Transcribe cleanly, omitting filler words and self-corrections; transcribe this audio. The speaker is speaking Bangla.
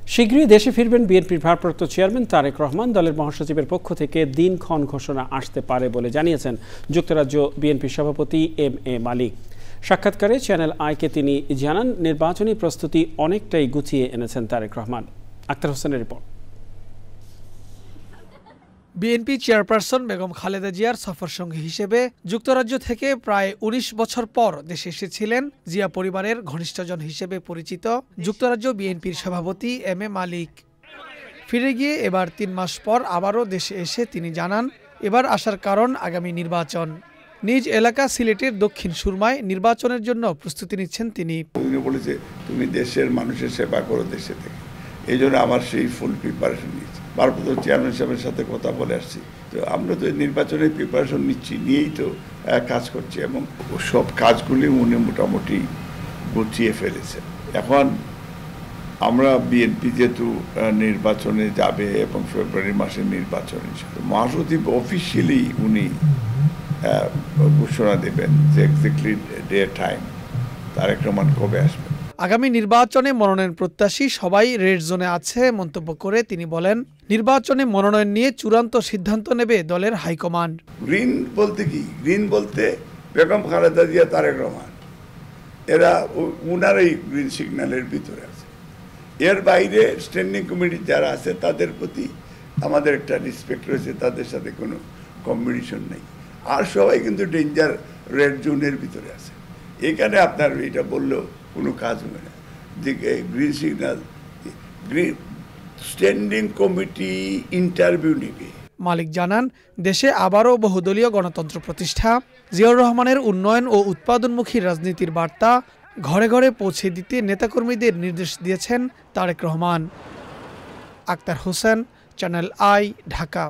শীঘ্রই দেশে ফিরবেন বিএনপির ভারপ্রাপ্ত চেয়ারম্যান তারেক রহমান। দলের মহাসচিবের পক্ষ থেকে দিনক্ষণ ঘোষণা আসতে পারে বলে জানিয়েছেন যুক্তরাজ্য বিএনপির সভাপতি এম এ মালিক। সাক্ষাৎকারে চ্যানেল আইকে তিনি জানান, নির্বাচনী প্রস্তুতি অনেকটাই গুছিয়ে এনেছেন তারেক রহমান। আক্তার হোসেনের report. BNP chairperson Begum Khaleda জিয়ার সফরসঙ্গী হিসেবে যুক্তরাজ্য থেকে প্রায় ১৯ বছর পর দেশে এসেছিলেন জিয়া পরিবারের ঘনিষ্ঠজন হিসেবে পরিচিত যুক্তরাজ্য বিএনপির সভাপতি এম এ মালিক। ফিরে গিয়ে এবার ৩ মাস পর আবারও দেশে এসে তিনি জানান, এবার আসার কারণ আগামী নির্বাচন। নিজ এলাকা সিলেটের দক্ষিণ সুরমায় নির্বাচনের জন্য প্রস্তুতি নিচ্ছেন তিনি। বলেছে তুমি দেশের মানুষের সেবা করো দেশে থেকে, এই জন্য আমার সেই ফুল প্রিপারেশন নিয়েছি। ভারপ্রাপ্ত চেয়ারম্যান সাহেবের সাথে কথা বলে আসছি, তো আমরা তো নির্বাচনের প্রিপারেশন নিয়েই তো কাজ করছি এবং সব কাজগুলি উনি মোটামুটি গুছিয়ে ফেলেছেন। এখন আমরা বিএনপি যেহেতু নির্বাচনে যাবে এবং ফেব্রুয়ারি মাসে নির্বাচনে মহাসচিব অফিসিয়ালি উনি ঘোষণা দেবেন যে exactly day time Tarique Rahman কবে আসবেন। আগামী নির্বাচনে মনোনয়ন প্রত্যাশী সবাই রেড জোনে আছে মন্তব্য করে তিনি বলেন, নির্বাচনে মনোনয়ন নিয়ে চূড়ান্ত সিদ্ধান্ত নেবে দলের হাইকমান্ড। গ্রিন বলতে কি? গ্রিন বলতে বেগম খালেদা জিয়া, তারেক রহমান, এরা উনারই গ্রিন সিগন্যালের ভিতরে আছে। এর বাইরে স্ট্যান্ডিং কমিটি যারা আছে তাদের প্রতি আমাদের একটা রেসপেক্ট রয়েছে, তাদের সাথে কোনো কম্পিটিশন নেই। আর সবাই কিন্তু ডেঞ্জার রেড জোনের ভিতরে আছে। এখানে আপনার এটা বললেও কোনো কাজ হবে না। যে green signal, green standing committee interview নেবে। মালিক জানান, দেশে আবারও বহুদলীয় গণতন্ত্র প্রতিষ্ঠা, জিয়াউর রহমানের উন্নয়ন ও উৎপাদনমুখী রাজনীতির বার্তা ঘরে ঘরে পৌঁছে দিতে নেতাকর্মীদের নির্দেশ দিয়েছেন তারেক রহমান। Akhtar Hossain, channel I, Dhaka.